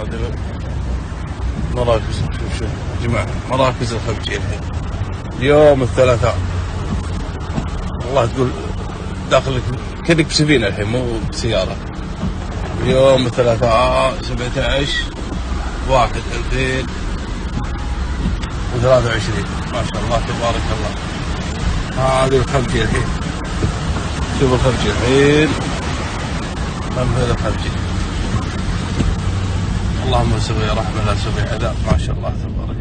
هذه مراكز، شوف يا جماعة مراكز الخفجية الحين اليوم الثلاثاء. والله تقول داخلك كأنك بسفينة الحين مو بسيارة. اليوم الثلاثاء 17/1/2023. ما شاء الله تبارك الله. هذه الخفجية الحين، شوف الخفجية الحين، هذا الخفجية. اللهم سوي رحمة لا سوي عذاب. ما شاء الله تبارك